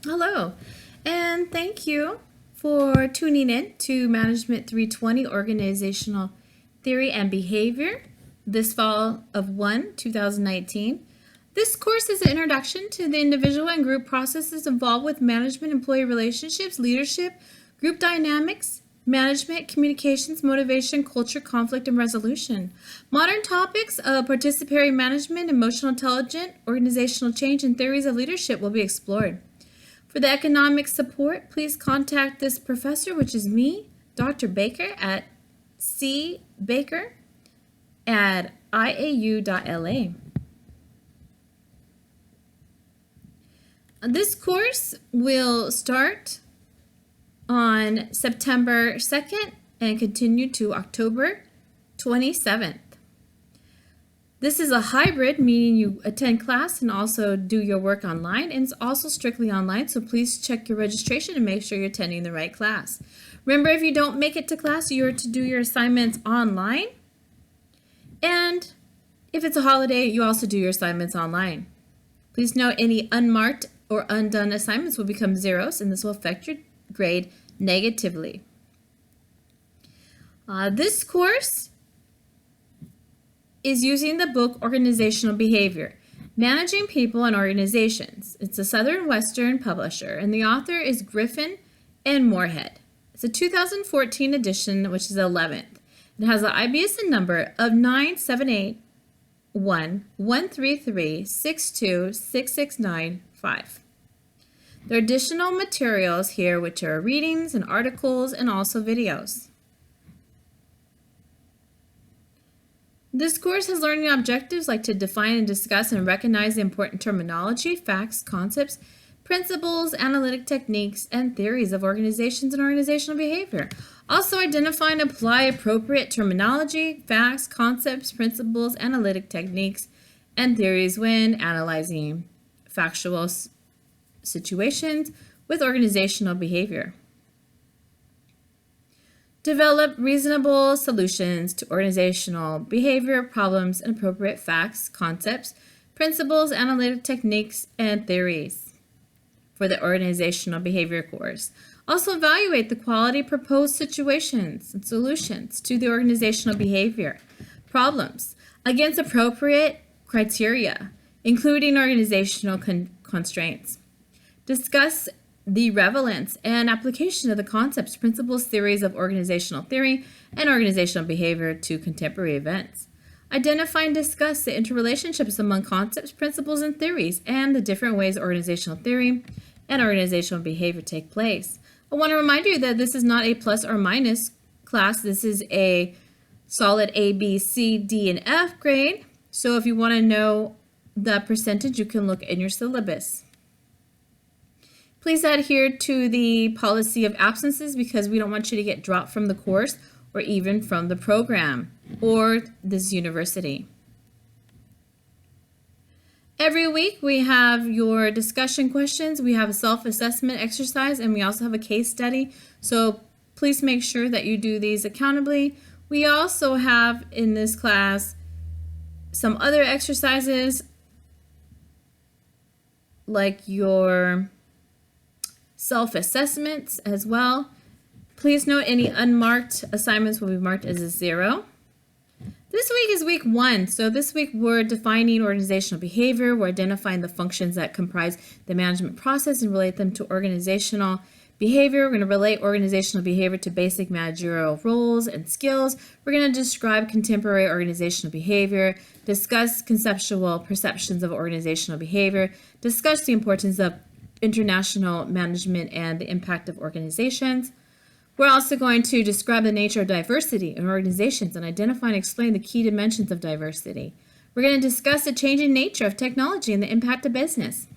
Hello, and thank you for tuning in to Management 320 Organizational Theory and Behavior this fall of 2019. This course is an introduction to the individual and group processes involved with management, employee relationships, leadership, group dynamics, management, communications, motivation, culture, conflict, and resolution. Modern topics of participatory management, emotional intelligence, organizational change, and theories of leadership will be explored. For the economic support, please contact this professor, which is me, Dr. Baker, at cbaker@iau.la. This course will start on September 2nd and continue to October 27th. This is a hybrid, meaning you attend class and also do your work online, and it's also strictly online, so please check your registration and make sure you're attending the right class. Remember, if you don't make it to class, you are to do your assignments online, and if it's a holiday, you also do your assignments online. Please note any unmarked or undone assignments will become zeros, and this will affect your grade negatively. This course is using the book Organizational Behavior, Managing People and Organizations. It's a Southern Western publisher, and the author is Griffin and Moorhead. It's a 2014 edition, which is the 11th. It has an IBSN number of 978-133-62669-5. There are additional materials here, which are readings and articles and also videos. This course has learning objectives like to define and discuss and recognize the important terminology, facts, concepts, principles, analytic techniques, and theories of organizations and organizational behavior. Also identify and apply appropriate terminology, facts, concepts, principles, analytic techniques, and theories when analyzing factual situations with organizational behavior. Develop reasonable solutions to organizational behavior problems and appropriate facts, concepts, principles, analytic techniques, and theories for the organizational behavior course. Also evaluate the quality of proposed situations and solutions to the organizational behavior problems against appropriate criteria, including organizational constraints. Discuss the relevance and application of the concepts, principles, theories of organizational theory and organizational behavior to contemporary events. Identify and discuss the interrelationships among concepts, principles, and theories, and the different ways organizational theory and organizational behavior take place. I want to remind you that this is not a plus or minus class. This is a solid A, B, C, D, and F grade. So if you want to know the percentage, you can look in your syllabus. Please adhere to the policy of absences because we don't want you to get dropped from the course or even from the program or this university. Every week we have your discussion questions, we have a self-assessment exercise, and we also have a case study. So please make sure that you do these accountably. We also have in this class some other exercises like your self-assessments as well. Please note any unmarked assignments will be marked as a 0. This week is week 1. So this week we're defining organizational behavior. We're identifying the functions that comprise the management process and relate them to organizational behavior. We're going to relate organizational behavior to basic managerial roles and skills. We're going to describe contemporary organizational behavior, discuss conceptual perceptions of organizational behavior, discuss the importance of international management and the impact of organizations. We're also going to describe the nature of diversity in organizations and identify and explain the key dimensions of diversity. We're going to discuss the changing nature of technology and the impact of business.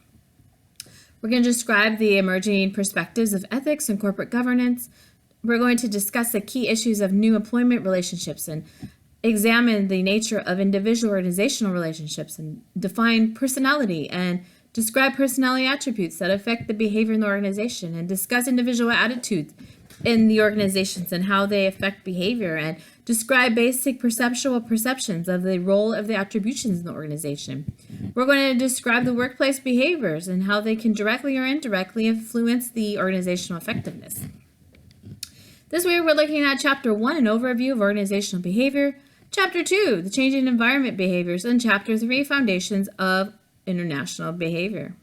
We're going to describe the emerging perspectives of ethics and corporate governance. We're going to discuss the key issues of new employment relationships and examine the nature of individual organizational relationships and define personality and describe personality attributes that affect the behavior in the organization and discuss individual attitudes in the organizations and how they affect behavior and describe basic perceptual perceptions of the role of the attributions in the organization. We're going to describe the workplace behaviors and how they can directly or indirectly influence the organizational effectiveness. This week we're looking at Chapter 1, an overview of organizational behavior, Chapter 2, the changing environment behaviors, and Chapter 3, foundations of international behavior.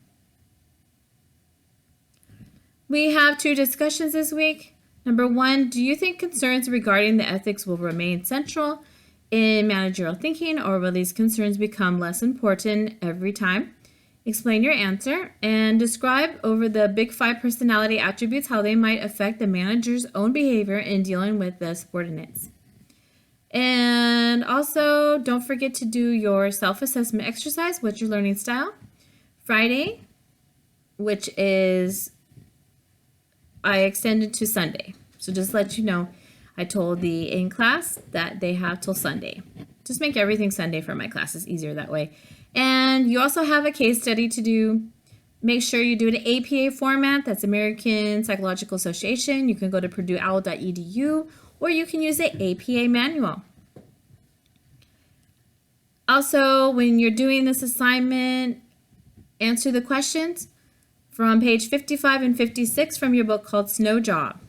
We have 2 discussions this week. Number 1, do you think concerns regarding the ethics will remain central in managerial thinking, or will these concerns become less important every time? Explain your answer and describe over the big 5 personality attributes how they might affect the manager's own behavior in dealing with the subordinates. And also, don't forget to do your self-assessment exercise. What's your learning style? Friday, which is, I extended to Sunday. So just let you know, I told the in class that they have till Sunday. Just make everything Sunday for my classes, easier that way. And you also have a case study to do. Make sure you do it in APA format. That's American Psychological Association. You can go to purdueowl.edu, or you can use the APA manual. Also, when you're doing this assignment, answer the questions from page 55 and 56 from your book called Snow Job.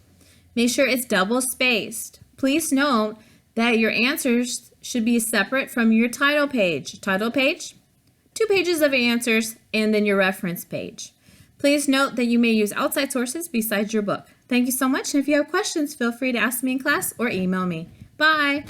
Make sure it's double spaced. Please note that your answers should be separate from your title page. Title page, 2 pages of answers, and then your reference page. Please note that you may use outside sources besides your book. Thank you so much, and if you have questions, feel free to ask me in class or email me. Bye!